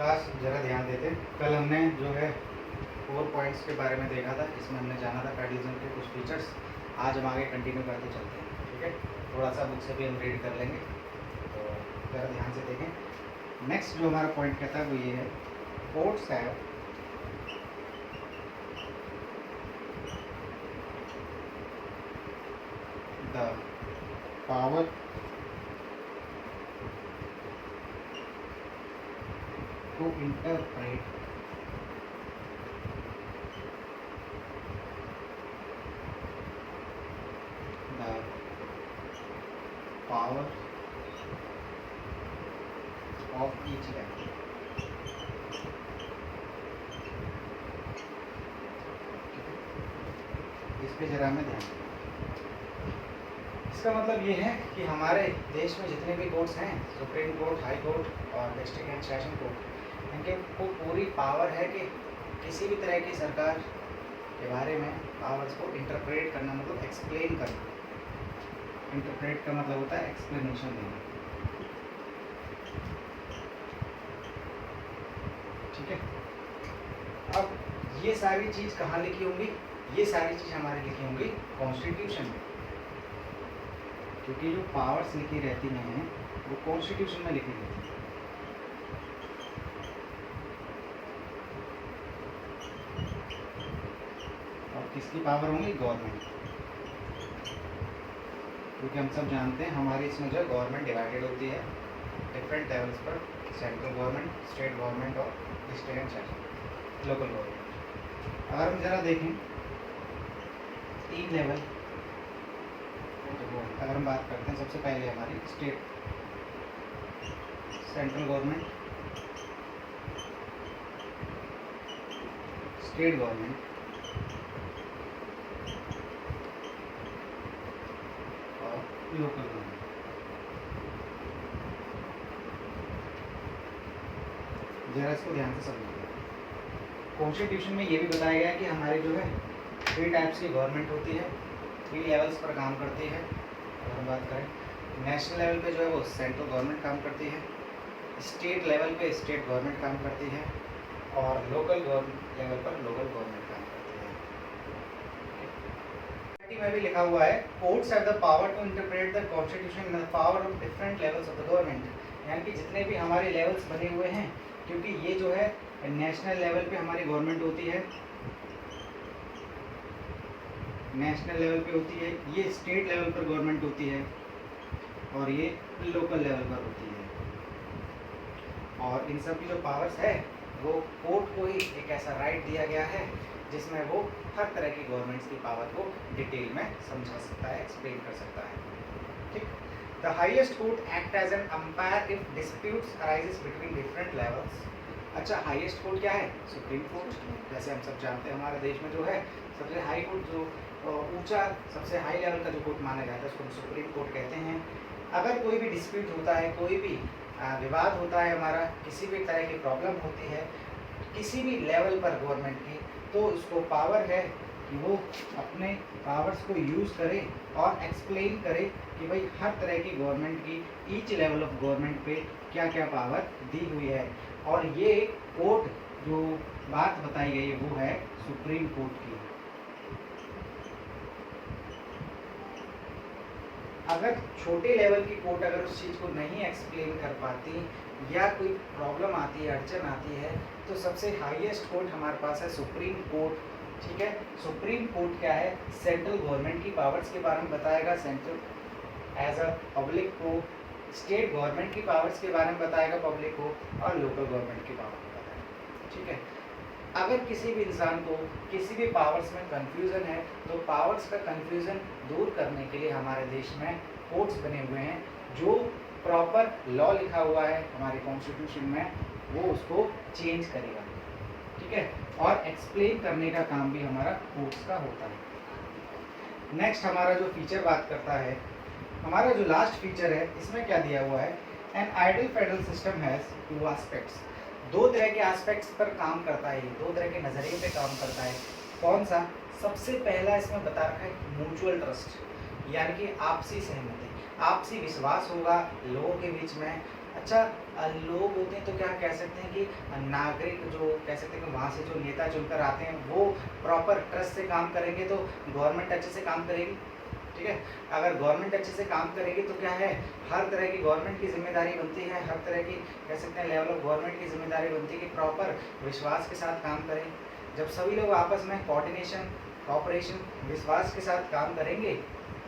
Class ज़रा ध्यान देते। कल हमने जो है 4 पॉइंट्स के बारे में देखा था, इसमें हमने जाना था फेडरलिज्म के कुछ फीचर्स। आज हम आगे कंटिन्यू करते चलते हैं, ठीक है। थोड़ा सा बुक से भी हम रीड कर लेंगे, तो ज़रा ध्यान से देखें। नेक्स्ट जो हमारा पॉइंट कहता है वो ये है, courts have the power to interpret the power of each level। इस पे जरा हमें ध्यान दें। इसका मतलब ये है कि हमारे देश में जितने भी कोर्ट्स हैं, सुप्रीम कोर्ट, हाई कोर्ट और डिस्ट्रिक्ट एंड सेशन कोर्ट, इनके को पूरी पावर है कि किसी भी तरह की सरकार के बारे में पावर्स को इंटरप्रेट करना, मतलब एक्सप्लेन करना। इंटरप्रेट का मतलब होता है एक्सप्लेनेशन देना, ठीक है। अब ये सारी चीज़ कहाँ लिखी होंगी? ये सारी चीज़ हमारी लिखी होंगी कॉन्स्टिट्यूशन में, क्योंकि जो पावर्स लिखी रहती हैं वो कॉन्स्टिट्यूशन में लिखी रहती हैं। और किसकी पावर होंगी? गवर्नमेंट, क्योंकि हम सब जानते हैं हमारी इसमें जो गवर्नमेंट डिवाइडेड होती है डिफरेंट लेवल्स पर, सेंट्रल गवर्नमेंट, स्टेट गवर्नमेंट और district and session local government. अगर हम ज़रा देखें 3 लेवल, अगर हम बात करते हैं सबसे पहले हमारी state, central government, state government और लोकल गवर्नमेंट। जरा इसको ध्यान से समझिए। कॉन्स्टिट्यूशन में ये भी बताया गया है कि हमारी जो है 3 टाइप्स की गवर्नमेंट होती है, 3 लेवल्स पर काम करती है। अगर हम बात करें नेशनल लेवल पे जो है वो सेंट्रल गवर्नमेंट काम करती है, स्टेट लेवल पे स्टेट गवर्नमेंट काम करती है और लोकल लेवल पर लोकल गवर्नमेंट काम करती है। में भी लिखा हुआ है, courts have the power to interpret the constitution in the power of different levels of the government. यानी कि जितने भी हमारे लेवल्स बने हुए हैं, क्योंकि ये जो है नेशनल लेवल पे हमारी गवर्नमेंट होती है, नेशनल लेवल पे होती है, ये स्टेट लेवल पर गवर्नमेंट होती है और ये लोकल लेवल पर होती है। और इन सब की जो पावर्स है वो कोर्ट को ही एक ऐसा राइट दिया गया है जिसमें वो हर तरह की गवर्नमेंट्स की पावर को डिटेल में समझा सकता है, एक्सप्लेन कर सकता है, ठीक। The highest court act as an umpire if disputes arises between different levels. अच्छा, हाईएस्ट कोर्ट क्या है? Supreme court. जैसे हम सब जानते हैं हमारे देश में जो है सबसे हाई कोर्ट, जो ऊंचा सबसे हाई लेवल का जो कोर्ट माना जाता है उसको सुप्रीम कोर्ट कहते हैं। अगर कोई भी डिस्प्यूट होता है, कोई भी विवाद होता है हमारा, किसी भी तरह की प्रॉब्लम होती है किसी भी लेवल पर गवर्नमेंट की, तो उसको पावर है कि वो अपने पावर्स को यूज़ करे और एक्सप्लेन करे कि भाई हर तरह की गवर्नमेंट की ईच लेवल ऑफ गवर्नमेंट पे क्या क्या पावर दी हुई है। और ये कोर्ट जो बात बताई गई है वो है सुप्रीम कोर्ट की। अगर छोटे लेवल की कोर्ट अगर उस चीज़ को नहीं एक्सप्लेन कर पाती या कोई प्रॉब्लम आती है, अड़चन आती है, तो सबसे हाईएस्ट कोर्ट हमारे पास है सुप्रीम कोर्ट, ठीक है। सुप्रीम कोर्ट क्या है? सेंट्रल गवर्नमेंट की पावर्स के बारे में बताएगा, सेंट्रल एज अ पब्लिक को, स्टेट गवर्नमेंट की पावर्स के बारे में बताएगा पब्लिक को, और लोकल गवर्नमेंट की पावर को बताएगा, ठीक है। अगर किसी भी इंसान को किसी भी पावर्स में कंफ्यूजन है, तो पावर्स का कंफ्यूजन दूर करने के लिए हमारे देश में कोर्ट्स बने हुए हैं, जो प्रॉपर लॉ लिखा हुआ है हमारे कॉन्स्टिट्यूशन में वो उसको चेंज करेगा, ठीक है। और एक्सप्लेन करने का काम भी हमारा कोर्ट्स का होता है। नेक्स्ट हमारा जो फीचर बात करता है, हमारा जो लास्ट फीचर है, इसमें क्या दिया हुआ है? An ideal federal system has 2 aspects. 2 तरह के एस्पेक्ट्स पर काम करता है, 2 तरह के नज़रिए पे काम करता है। कौन सा? सबसे पहला इसमें बता रखा है म्यूचुअल ट्रस्ट, यानी कि आपसी सहमति, आपसी विश्वास होगा लोगों के बीच में, अच्छा लोग होते हैं तो क्या कह सकते हैं कि नागरिक जो कह सकते हैं कि वहाँ से जो नेता चुनकर आते हैं वो प्रॉपर ट्रस्ट से काम करेंगे तो गवर्नमेंट अच्छे से काम करेगी। ठीक है, अगर गवर्नमेंट अच्छे से काम करेगी तो क्या है, हर तरह की गवर्नमेंट की जिम्मेदारी बनती है, हर तरह की कह सकते हैं लेवल ऑफ गवर्नमेंट की जिम्मेदारी बनती है कि प्रॉपर विश्वास के साथ काम करें। जब सभी लोग आपस में कोऑर्डिनेशन, कोऑपरेशन, विश्वास के साथ काम करेंगे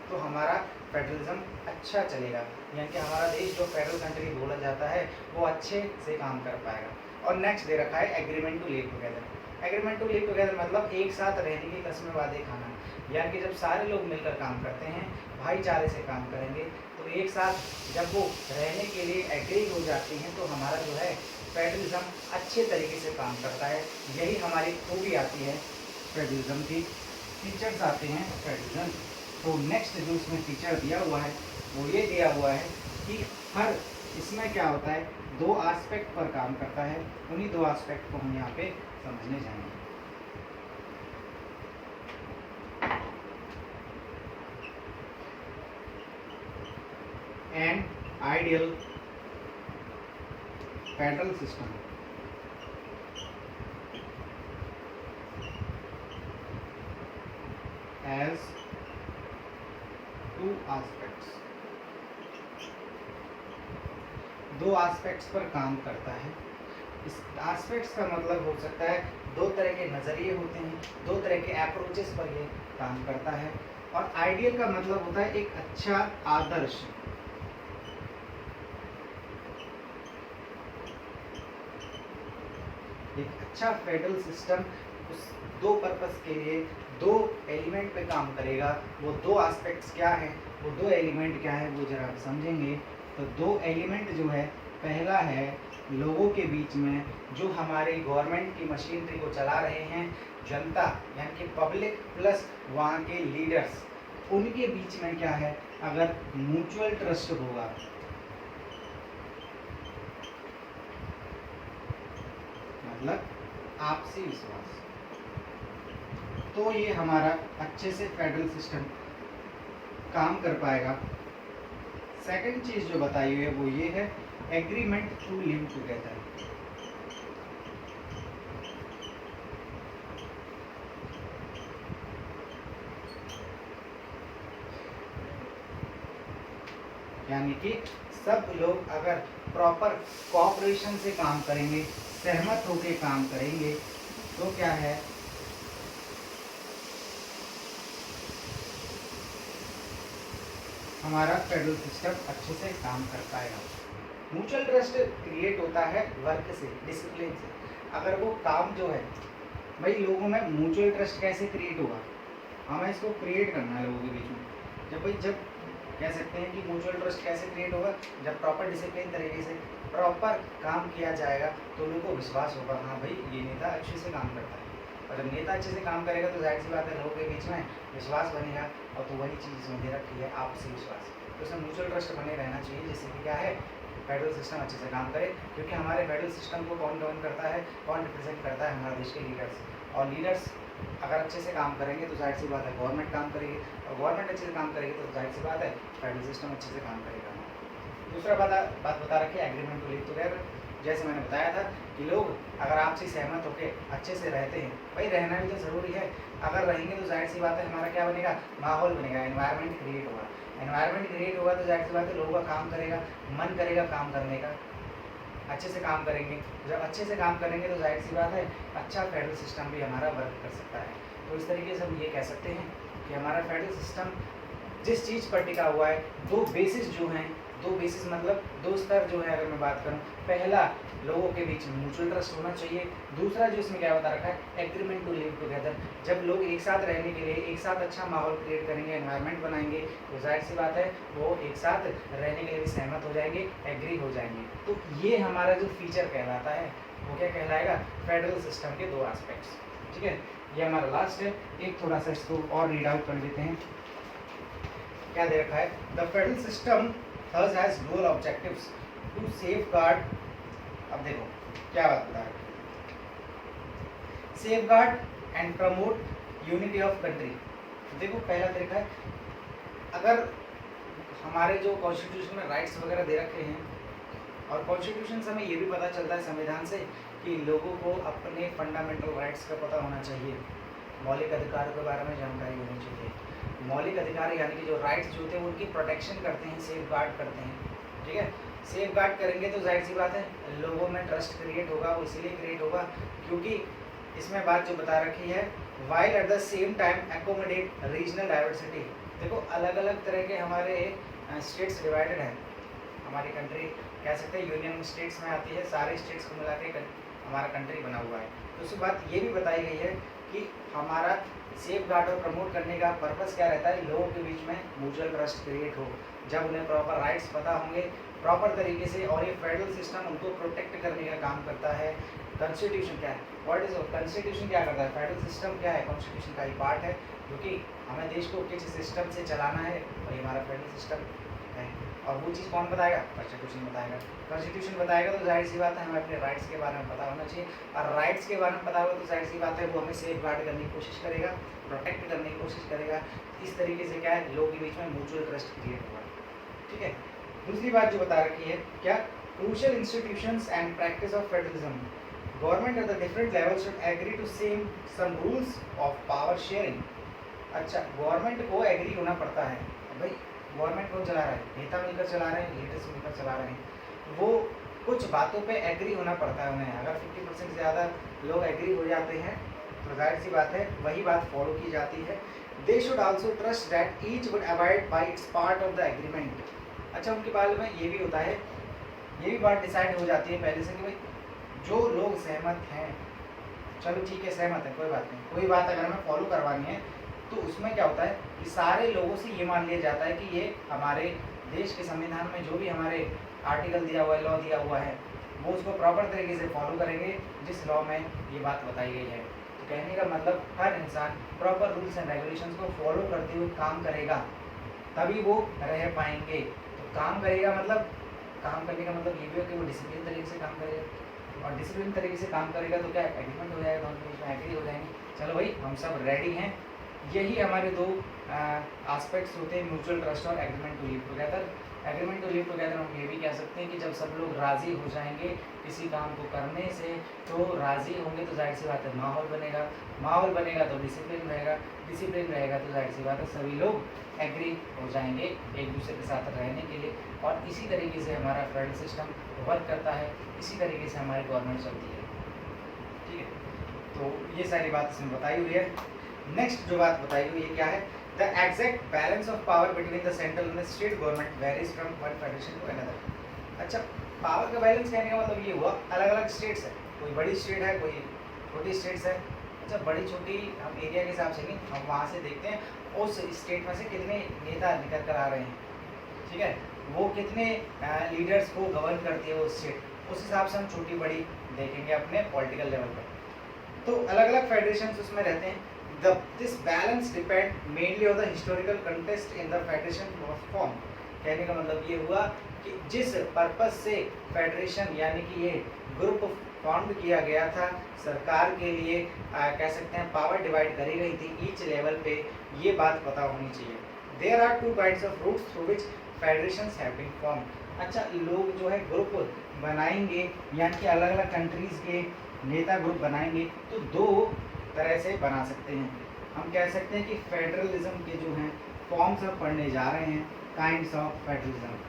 तो हमारा फेडरलिज्म अच्छा चलेगा, यानी कि हमारा देश जो फेडरल कंट्री बोला जाता है वो अच्छे से काम कर पाएगा। और नेक्स्ट दे रखा है agreement to live together. Agreement to live together मतलब एक साथ रहने की कसमें वादे खाना, यानी कि जब सारे लोग मिलकर काम करते हैं, भाईचारे से काम करेंगे, तो एक साथ जब वो रहने के लिए एग्री हो जाती हैं तो हमारा जो है फेडरलिज्म अच्छे तरीके से काम करता है। यही हमारी खूबी आती है फेडरलिज्म की, फीचर्स आते हैं फेडरलिज्म। तो नेक्स्ट जो इसमें फीचर दिया हुआ है वो ये दिया हुआ है कि हर इसमें क्या होता है, दो एस्पेक्ट पर काम करता है। उन्हीं दो एस्पेक्ट को हम यहाँ पे समझने जाएंगे। An ideal federal system has two aspects, दो एस्पेक्ट्स पर काम करता है। इस एस्पेक्ट्स का मतलब हो सकता है दो तरह के नज़रिए होते हैं, दो तरह के अप्रोचेस पर ये काम करता है। और आइडियल का मतलब होता है एक अच्छा आदर्श, एक अच्छा फेडरल सिस्टम उस दो पर्पस के लिए दो एलिमेंट पे काम करेगा। वो दो एस्पेक्ट्स क्या हैं, वो दो एलिमेंट क्या है वो जरा समझेंगे। तो दो एलिमेंट जो है, पहला है लोगों के बीच में जो हमारी गवर्नमेंट की मशीनरी को चला रहे हैं, जनता यानी कि पब्लिक प्लस वहाँ के लीडर्स, उनके बीच में क्या है, अगर म्यूचुअल ट्रस्ट होगा, मतलब आपसी विश्वास, तो ये हमारा अच्छे से फेडरल सिस्टम काम कर पाएगा। सेकंड चीज़ जो बताई हुई है वो ये है एग्रीमेंट टू लिव टुगेदर। यानी कि सब लोग अगर प्रॉपर कोऑपरेशन से काम करेंगे, सहमत होकर काम करेंगे, तो क्या है, हमारा फेडरल सिस्टम अच्छे से काम कर पाएगा। म्यूचुअल ट्रस्ट क्रिएट होता है वर्क से, डिसिप्लिन से। अगर वो काम जो है, भाई लोगों में म्यूचुअल ट्रस्ट कैसे क्रिएट होगा, हमें इसको क्रिएट करना है लोगों के बीच में। जब कह सकते हैं कि म्यूचुअल ट्रस्ट कैसे क्रिएट होगा, जब प्रॉपर डिसिप्लिन तरीके से प्रॉपर काम किया जाएगा तो लोगों को विश्वास होगा, हाँ भाई ये नेता अच्छे से काम करता है। और जब नेता अच्छे से काम करेगा तो जाहिर सी बात है लोगों के बीच में विश्वास बनेगा। और तो वही चीज़ इसमें दे रखी है आपसी विश्वास, तो इसमें म्यूचुअल ट्रस्ट बने रहना चाहिए, जिससे कि क्या है फेडरल सिस्टम अच्छे से काम करे। क्योंकि हमारे फेडरल सिस्टम को कौन गवर्न करता है, कौन रिप्रेजेंट करता है, हमारे देश के लीडर्स। और लीडर्स अगर अच्छे से काम करेंगे तो जाहिर सी बात है गवर्नमेंट काम करेगी, और गवर्नमेंट अच्छे से काम करेगी तो जाहिर सी बात है फेडरल सिस्टम अच्छे से काम करेगा। दूसरा बात बता रखी है एग्रीमेंट टू लिव टुगेदर। जैसे मैंने बताया था कि लोग अगर आपसे सहमत होकर अच्छे से रहते हैं, भाई रहना भी तो ज़रूरी है। अगर रहेंगे तो जाहिर सी बात है हमारा क्या बनेगा, माहौल बनेगा, एनवायरनमेंट क्रिएट होगा। एनवायरनमेंट क्रिएट होगा तो जाहिर सी बात है लोगों का काम करेगा, मन करेगा काम करने का, अच्छे से काम करेंगे। जब अच्छे से काम करेंगे तो जाहिर सी बात है अच्छा फेडरल सिस्टम भी हमारा वर्क कर सकता है। तो इस तरीके से हम ये कह सकते हैं कि हमारा फेडरल सिस्टम जिस चीज़ पर टिका हुआ है, दो बेसिस जो हैं, दो बेसिस मतलब दो स्तर जो है, अगर मैं बात करूं, पहला लोगों के बीच में म्यूचुअल ट्रस्ट होना चाहिए। दूसरा जो इसमें क्या बता रखा है एग्रीमेंट टू लिव टुगेदर। जब लोग एक साथ रहने के लिए एक साथ अच्छा माहौल क्रिएट करेंगे, एनवायरनमेंट बनाएंगे, तो जाहिर सी बात है वो एक साथ रहने के लिए भी सहमत हो जाएंगे, एग्री हो जाएंगे। तो ये हमारा जो फीचर कहलाता है वो क्या कहलाएगा, फेडरल सिस्टम के दो एस्पेक्ट्स। ठीक है, ये हमारा लास्ट है। एक थोड़ा सा इसको और रीड आउट कर लेते हैं, क्या दे रखा है, the federal system thus has dual objectives to safeguard। अब देखो क्या बात बता रहे हैं, safeguard and promote unity of country। देखो पहला तरीका है, अगर हमारे जो कॉन्स्टिट्यूशन में राइट्स वगैरह दे रखे हैं और कॉन्स्टिट्यूशन से हमें ये भी पता चलता है संविधान से कि लोगों को अपने फंडामेंटल राइट्स का पता होना चाहिए, मौलिक अधिकारों के बारे में जानकारी होनी चाहिए। मौलिक अधिकार यानी कि जो राइट्स जो होते हैं उनकी प्रोटेक्शन करते हैं, सेफ गार्ड करते हैं, ठीक है। सेफ गार्ड करेंगे तो जाहिर सी बात है लोगों में ट्रस्ट क्रिएट होगा, वो इसीलिए क्रिएट होगा क्योंकि इसमें बात जो बता रखी है, while at the same time accommodate regional diversity. देखो अलग अलग तरह के हमारे स्टेट्स डिवाइडेड हैं, हमारी कंट्री कह सकते हैं यूनियन स्टेट्स में आती है, सारे स्टेट्स को मिला के हमारा कंट्री बना हुआ है। तो उसकी बात ये भी बताई गई है कि हमारा सेफ गार्ड और प्रमोट करने का पर्पस क्या रहता है, लोगों के बीच में म्यूचुअल ट्रस्ट क्रिएट हो, जब उन्हें प्रॉपर राइट्स पता होंगे प्रॉपर तरीके से, और ये फेडरल सिस्टम उनको प्रोटेक्ट करने का काम करता है। कॉन्स्टिट्यूशन क्या है, व्हाट इज कॉन्स्टिट्यूशन क्या करता है, फेडरल सिस्टम क्या है, कॉन्स्टिट्यूशन का ही पार्ट है, क्योंकि हमें देश को किस सिस्टम से चलाना है और ये हमारा फेडरल सिस्टम है। और वो चीज़ कौन बताएगा, कॉन्स्टिट्यूशन बताएगा। कॉन्स्टिट्यूशन बताएगा तो जाहिर सी बात है हमें अपने राइट्स के बारे में पता होना चाहिए, और राइट्स के बारे में पता होगा तो जाहिर सी बात है वो हमें सेफ गार्ड करने की कोशिश करेगा, प्रोटेक्ट करने की कोशिश करेगा। इस तरीके से क्या है, लोगों के बीच में म्यूचुअल ट्रस्ट क्रिएट होगा, ठीक है। दूसरी बात जो बता रखी है क्या, crucial institutions and practice of federalism, government at the different levels should agree to same some rules of power sharing. अच्छा, गवर्नमेंट को एग्री होना पड़ता है, भाई गवर्नमेंट कौन चला रहा है, नेता मिलकर चला रहे हैं, लीडर्स मिलकर चला रहे हैं, वो कुछ बातों पे एग्री होना पड़ता है उन्हें। अगर 50% से ज़्यादा लोग एग्री हो जाते हैं तो जाहिर सी बात है वही बात फॉलो की जाती है। They should also trust that each would avoid by it's part of the agreement. अच्छा, उनके बारे में ये भी होता है, ये भी बात डिसाइड हो जाती है पहले से कि भाई जो लोग सहमत हैं, चलो ठीक है सहमत है कोई बात नहीं, कोई बात अगर हमें फॉलो करवानी है तो उसमें क्या होता है कि सारे लोगों से ये मान लिया जाता है कि ये हमारे देश के संविधान में जो भी हमारे आर्टिकल दिया हुआ है, लॉ दिया हुआ है, वो उसको प्रॉपर तरीके से फॉलो करेंगे जिस लॉ में ये बात बताई गई है। तो कहने का मतलब हर इंसान प्रॉपर रूल्स एंड रेगुलेशंस को फॉलो करते हुए काम करेगा तभी वो रह पाएंगे। तो काम करेगा मतलब, काम करने का मतलब ये भी है कि वो डिसिप्लिन तरीके से काम करेगा, और डिसिप्लिन तरीके से काम करेगा तो क्या एग्रीमेंट हो जाएगा, दोनों बीच में एग्री हो जाएंगे। चलो भाई हम सब रेडी हैं। यही हमारे दो एस्पेक्ट्स होते हैं, म्यूचुअल ट्रस्ट और agreement to live together. Agreement to live together हम ये भी कह सकते हैं कि जब सब लोग राज़ी हो जाएंगे किसी काम को करने से, तो राज़ी होंगे तो जाहिर सी बात है माहौल बनेगा, माहौल बनेगा तो डिसिप्लिन रहेगा, डिसिप्लिन रहेगा तो जाहिर सी बात है सभी लोग एग्री हो जाएंगे एक दूसरे के साथ रहने के लिए। और इसी तरीके से हमारा फेडरल सिस्टम वर्क करता है, इसी तरीके से हमारी गवर्नमेंट चलती है, ठीक है। तो ये सारी बात इसमें बताई हुई है। नेक्स्ट जो बात बताई हुई है क्या है, the exact balance of power between the central and state government varies from one federation to another. अच्छा, पावर का बैलेंस कहने का मतलब ये हुआ अलग अलग स्टेट्स है, कोई बड़ी स्टेट है कोई छोटी स्टेट्स है। अच्छा, बड़ी छोटी हम एरिया के हिसाब से नहीं, हम वहाँ से देखते हैं उस स्टेट में से कितने नेता निकल कर आ रहे हैं, ठीक है, वो कितने लीडर्स को गवर्न करती है वो स्टेट, उस हिसाब से हम छोटी बड़ी देखेंगे अपने पॉलिटिकल लेवल पर। तो अलग अलग फेडरेशन उसमें रहते हैं। This balance depend mainly on the historical context in the federation was formed। कहने का मतलब ये हुआ कि जिस पर्पस से फेडरेशन यानी कि ये ग्रुप फॉर्म किया गया था सरकार के लिए, कह सकते हैं पावर डिवाइड करी गई थी ईच लेवल पे, ये बात पता होनी चाहिए। There are two kinds of routes through which federations have been formed. अच्छा, लोग जो है ग्रुप बनाएंगे यानी कि अलग अलग कंट्रीज़ के नेता ग्रुप बनाएंगे तो दो तरह से बना सकते हैं। हम कह सकते हैं कि फेडरलिज्म के जो हैं फॉर्म्स हम पढ़ने जा रहे हैं, kinds of federalism.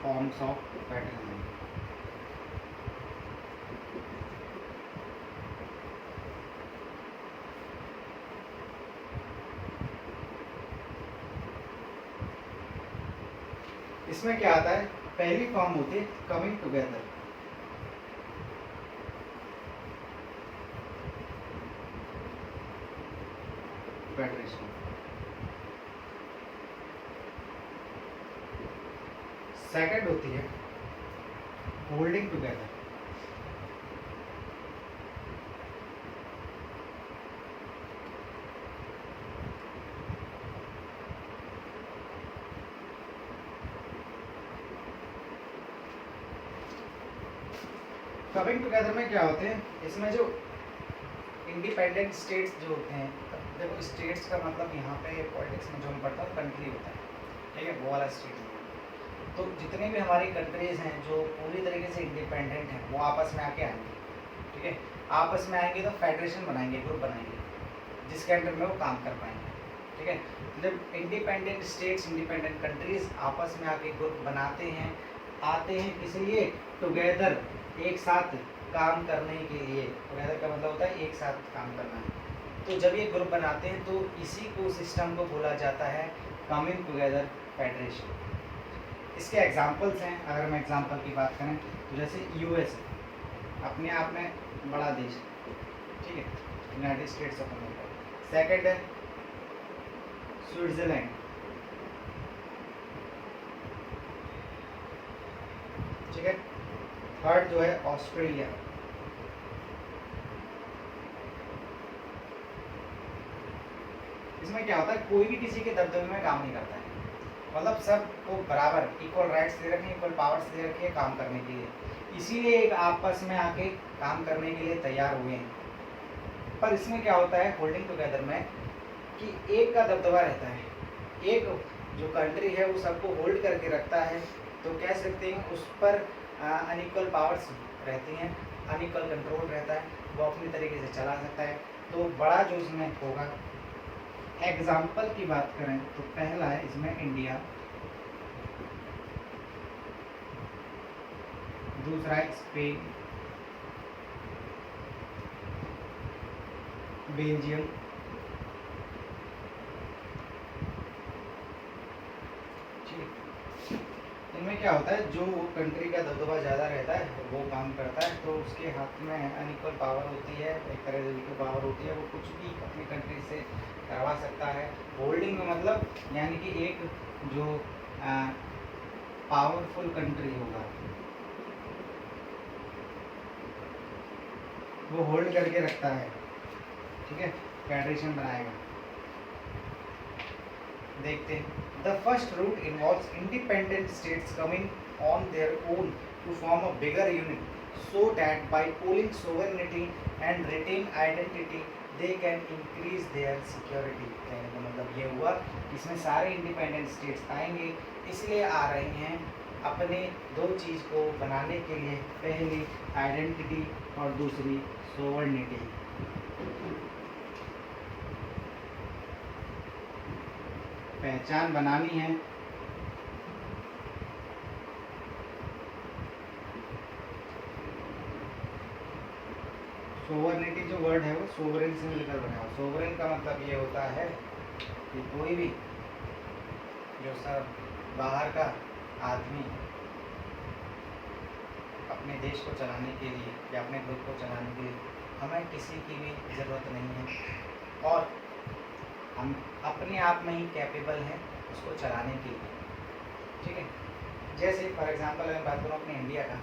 Forms of federalism. इसमें क्या आता है, पहली फॉर्म होती है कमिंग टुगेदर। फेडरेशन। सेकंड होती है होल्डिंग टुगेदर। कमिंग टुगेदर में क्या होते हैं, इसमें जो इंडिपेंडेंट स्टेट्स जो होते हैं, देखो स्टेट्स का मतलब यहाँ पे पॉलिटिक्स में जो हम पढ़ता है कंट्री होता है, ठीक है, वो वाला स्टेट है। तो जितने भी हमारी कंट्रीज़ हैं जो पूरी तरीके से इंडिपेंडेंट हैं वो आपस में आके आएंगे, ठीक है, आपस में आएंगे तो फेडरेशन बनाएंगे, ग्रुप बनाएंगे जिसके अंडर में वो काम कर पाएंगे, ठीक है। जब इंडिपेंडेंट स्टेट्स इंडिपेंडेंट कंट्रीज़ आपस में आके ग्रुप बनाते हैं, आते हैं किस लिए, टुगेदर, एक साथ काम करने के लिए। टुगेदर का मतलब होता है एक साथ काम करना। तो जब ये ग्रुप बनाते हैं तो इसी को सिस्टम को बोला जाता है कमिंग टुगेदर फेडरेशन। इसके एग्जांपल्स हैं, अगर हम एग्जांपल की बात करें तो जैसे यूएस अपने आप में बड़ा देश है, ठीक है, United states of America. Second है स्विट्जरलैंड, ठीक है। थर्ड जो है ऑस्ट्रेलिया, इसमें क्या होता है, कोई भी किसी के दबदबे में काम नहीं करता है, मतलब सबको बराबर इक्वल राइट्स दे रखे हैं, इक्वल पावर्स दे रखी है काम करने के लिए, इसीलिए एक आपस में आके काम करने के लिए तैयार हुए हैं। पर इसमें क्या होता है होल्डिंग टुगेदर में कि एक का दबदबा रहता है, एक जो कंट्री है वो सबको होल्ड करके रखता है, तो कह सकते हैं उस पर अनइक्वल पावर्स रहती हैं, अनइक्वल कंट्रोल रहता है, वो अपनी तरीके से चला सकता है। तो बड़ा जो इसमें होगा, एग्जाम्पल की बात करें तो पहला है इसमें इंडिया, दूसरा है स्पेन, बेल्जियम, इनमें क्या होता है जो कंट्री का दबदबा ज़्यादा रहता है वो काम करता है, तो उसके हाथ में अनइक्वल पावर होती है, एक तरह से इक्वल पावर होती है, वो कुछ भी अपनी कंट्री से करवा सकता है। होल्डिंग में मतलब यानी कि एक जो पावरफुल कंट्री होगा वो होल्ड करके रखता है, ठीक है, फेडरेशन बनाएगा। देखते हैं, the first route involves independent states coming on their own to form a bigger unit so that by pooling sovereignty and retain identity they can increase their security. कहने का मतलब ये हुआ, इसमें सारे इंडिपेंडेंट स्टेट्स आएंगे, इसलिए आ रहे हैं अपने दो चीज़ को बनाने के लिए, पहली आइडेंटिटी और दूसरी सोवरेनिटी। पहचान बनानी है, सोवरेनिटी जो वर्ड है वो सोवरेन से मिलकर बना है। सोवरेन का मतलब ये होता है कि कोई भी जो सब बाहर का आदमी अपने देश को चलाने के लिए या अपने ग्रुप को चलाने के लिए हमें किसी की भी ज़रूरत नहीं है और हम अपने आप में ही कैपेबल हैं उसको चलाने के लिए, ठीक है। जैसे फॉर एग्जांपल मैं बात करूँ अपने इंडिया का,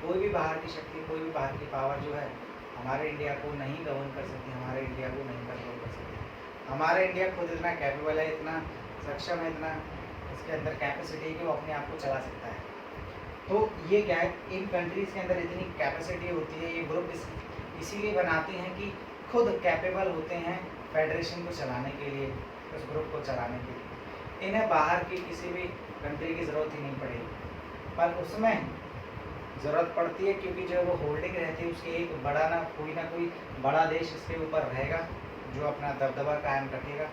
कोई भी बाहर की शक्ति, कोई भी बाहर की पावर जो है हमारे इंडिया को नहीं गवर्न कर सकती, हमारे इंडिया को नहीं कंट्रोल कर सकती। हमारा इंडिया खुद इतना कैपेबल है, इतना सक्षम है, इतना इसके अंदर कैपेसिटी है कि वो अपने आप को चला सकता है। तो ये क्या है, इन कंट्रीज़ के अंदर इतनी कैपेसिटी होती है, ये ग्रुप इसीलिए बनाते हैं कि खुद कैपेबल होते हैं फेडरेशन को चलाने के लिए, उस ग्रुप को चलाने के लिए। इन्हें बाहर की किसी भी कंट्री की ज़रूरत ही नहीं पड़ेगी, पर उसमें ज़रूरत पड़ती है क्योंकि जो वो होल्डिंग रहती है उसके एक बड़ा ना कोई बड़ा देश इसके ऊपर रहेगा जो अपना दबदबा कायम रखेगा,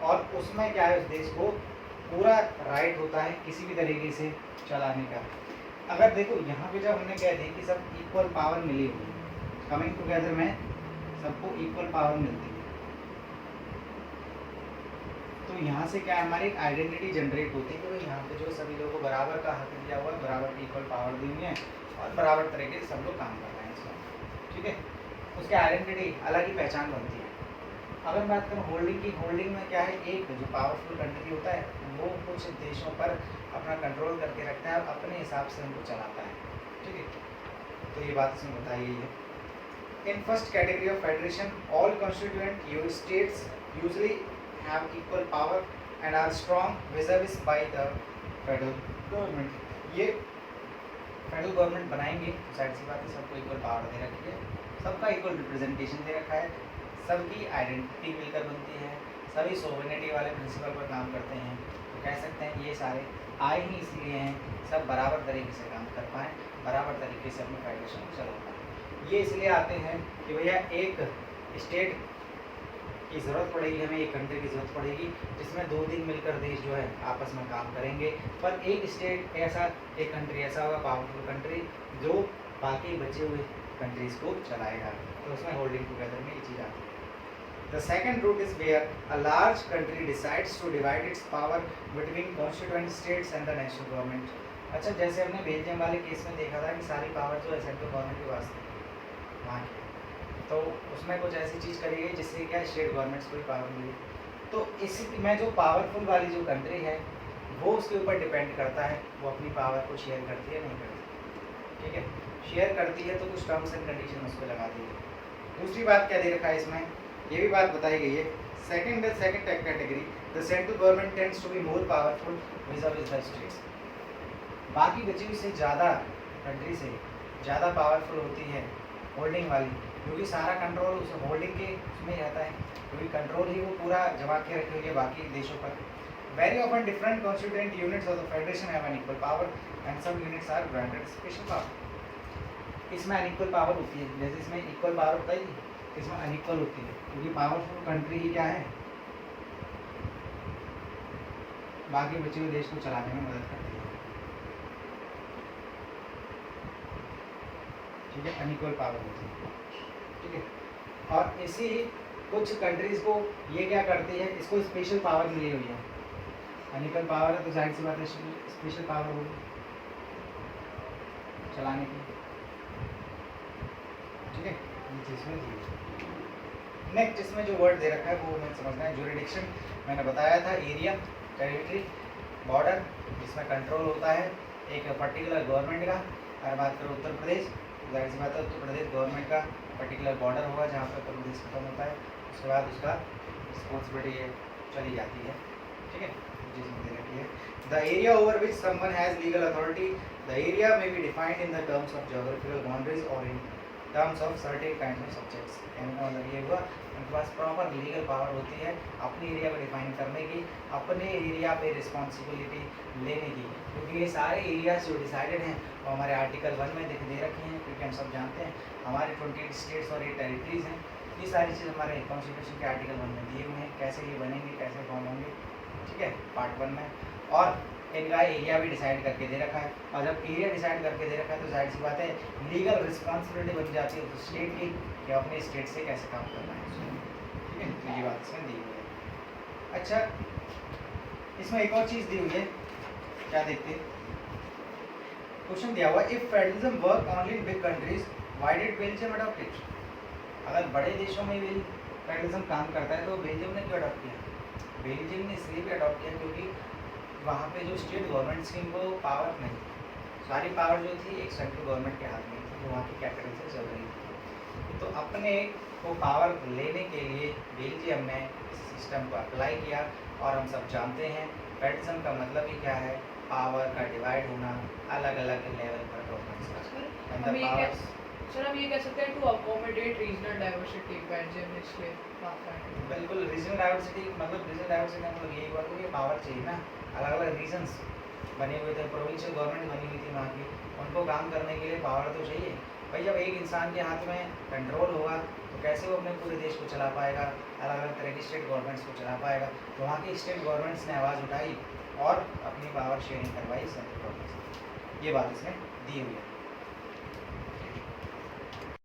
और उसमें क्या है, उस देश को पूरा राइट होता है किसी भी तरीके से चलाने का। अगर देखो यहाँ पे जब हमने कह दी कि सब इक्वल पावर मिली हुई, कमिंग टुगेदर में सबको इक्वल पावर मिलती है, तो यहाँ से क्या है, हमारी एक आइडेंटिटी जनरेट होती है कि भाई यहाँ पे जो सभी लोगों को बराबर का हक दिया हुआ है, बराबर की इक्वल पावर दी हुई है और बराबर तरीके से सब लोग काम कर रहे हैं इसमें, ठीक है। उसकी आइडेंटिटी अलग ही पहचान बनती है। अगर बात करें होल्डिंग की, होल्डिंग में क्या है, एक जो पावरफुल कंट्री होता है वो कुछ देशों पर अपना कंट्रोल करके रखता है और अपने हिसाब से उनको चलाता है, ठीक है। तो ये बात इसमें बताई गई है। In first category of federation all constituent your states usually have equal power and are strong vis-a-vis by the federal government. ये फेडरल गवर्नमेंट बनाएंगे तो साइड सी बात है सबको इक्वल पावर दे रखी है, सबका इक्वल रिप्रेजेंटेशन दे रखा है, सबकी आइडेंटिटी मिलकर बनती है, सभी सोवरेनिटी वाले प्रिंसिपल पर काम करते हैं। तो कह सकते हैं ये सारे आए ही इसलिए हैं, सब बराबर तरीके से काम कर पाएँ, बराबर तरीके से अपनी फेडरेशन को चला पाएँ। ये इसलिए आते हैं कि भैया एक स्टेट की ज़रूरत पड़ेगी, हमें एक कंट्री की ज़रूरत पड़ेगी जिसमें 2-3 मिलकर देश जो है आपस में काम करेंगे, पर एक स्टेट ऐसा, एक कंट्री ऐसा होगा, पावरफुल कंट्री, जो बाकी बचे हुए कंट्रीज़ को चलाएगा। तो उसमें होल्डिंग टुगेदर में ये चीज़ आती है। The second route is where a large country decides to divide its power between constituent states and the national government. अच्छा, जैसे हमने बेल्जियम वाले केस में देखा था कि सारी पावर जो है सेंट्रल गवर्नमेंट के पास थी वहाँ की, तो उसमें कुछ ऐसी चीज़ करी गई जिससे क्या स्टेट गवर्नमेंट्स को भी पावर मिली। तो इसी में जो पावरफुल वाली जो कंट्री है वो उसके ऊपर डिपेंड करता है, वो अपनी पावर को शेयर करती है नहीं करती। ठीक है, शेयर करती है तो कुछ टर्म्स एंड कंडीशन उस पर लगाती है। दूसरी बात क्या दे रखा है इसमें, ये भी बात बताई गई है, second category, the central government tends to be more powerful vis the states. बाकी बची हुई से ज़्यादा कंट्री से ज़्यादा पावरफुल होती है होल्डिंग वाली, क्योंकि सारा कंट्रोल उस होल्डिंग के उसमें ही रहता है, क्योंकि कंट्रोल ही वो पूरा जमा के रखी हुई है बाकी देशों पर। Very often different constituent units of the federation have an equal power and some units are granted special power. इसमें अनइक्वल पावर होती है, जैसे इसमें इक्वल पावर होता है, इसमें अनइक्वल होती है, क्योंकि पावरफुल कंट्री ही क्या है, बाकी बचे हुए देश को चलाने में मदद करती है। ठीक है, अनइक्वल पावर होती है। ठीक है, और इसी कुछ कंट्रीज को ये क्या करती है, इसको स्पेशल पावर मिली हुई है। अनइक्वल पावर है तो जाहिर सी बात है स्पेशल पावर होगी चलाने की। ठीक है, नेक्स्ट इसमें जो वर्ड दे रखा है वो हमें समझना है। जुरिडिक्शन मैंने बताया था, एरिया, टेरिटरी, बॉर्डर, जिसमें कंट्रोल होता है एक पर्टिकुलर गवर्नमेंट का। अगर बात करो उत्तर प्रदेश, जाहिर सी बात है उत्तर प्रदेश गवर्नमेंट का पर्टिकुलर बॉर्डर होगा जहाँ पर उत्तर प्रदेश खत्म होता है, उसके बाद उसका रिस्पॉन्सिबिलिटी चली जाती है। ठीक है, जिसमें दे रखी है the area over which someone has legal authority, the area में be defined in the terms of geographical boundaries और in terms of certain kind of subjects. मतलब ये हुआ उनके पास प्रॉपर लीगल पावर होती है अपने एरिया को डिफाइन करने की, अपने एरिया पे रिस्पॉन्सिबिलिटी लेने की, क्योंकि ये सारे एरियाज जो डिसाइडेड हैं वो हमारे आर्टिकल 1 में दे रखे हैं, क्योंकि हम सब जानते हैं हमारे 28 स्टेट्स और 8 टेरिटरीज हैं। ये सारी चीज़ हमारे कॉन्स्टिट्यूशन के आर्टिकल 1 में दिए हुए हैं, कैसे ये बनेंगे, कैसे फॉर्म होंगे। ठीक है, पार्ट 1 में, और इनका एरिया भी डिसाइड करके दे रखा है, और जब एरिया डिसाइड करके दे रखा है तो जाहिर सी बात है लीगल रिस्पॉन्सिबिलिटी बन जाती है उस स्टेट की कि अपने स्टेट से कैसे काम करना है। ठीक है, तो ये बात इसमें दी हुई है। अच्छा, इसमें एक और चीज़ दी हुई है, क्या देखते हैं, क्वेश्चन दिया हुआ, if federalism work only in big countries why did Belgium adopt it. अगर बड़े देशों में भी फेडरलिज्म काम करता है तो बेल्जियम ने क्यों अडॉप्ट किया। बेल्जियम ने इसलिए भी अडॉप्ट किया क्योंकि वहाँ पे जो स्टेट गवर्नमेंट थी वो पावर नहीं, सारी पावर जो थी एक सेंट्रल गवर्नमेंट के हाथ में थी जो वहाँ की कैपिटल से चल रही थी। तो अपने को पावर लेने के लिए बेल्जियम ने इस सिस्टम को अप्लाई किया, और हम सब जानते हैं फेडरलिज्म का मतलब ही क्या है, पावर का डिवाइड होना अलग अलग लेवल पर गवर्नमेंट्स का। सर हम ये कह सकते हैं to accommodate regional diversity, Belgium ने इसलिए बिल्कुल रीजनल डाइवर्सिटी, मतलब रीजनल डाइवर्सिटी का मतलब यही हुआ कि पावर चाहिए ना, अलग अलग रीजन्स बने हुए थे, प्रोविंशियल गवर्नमेंट बनी हुई थी वहाँ की, उनको काम करने के लिए पावर तो चाहिए भाई। जब एक इंसान के हाथ में कंट्रोल होगा तो कैसे वो अपने पूरे देश को चला पाएगा, अलग अलग तरह की स्टेट गवर्नमेंट्स को चला पाएगा। तो वहाँ की स्टेट गवर्नमेंट्स ने आवाज़ उठाई और अपनी पावर शेयरिंग करवाई सेंट्रल गवर्नमेंट से। ये बात इसमें दी हुई है।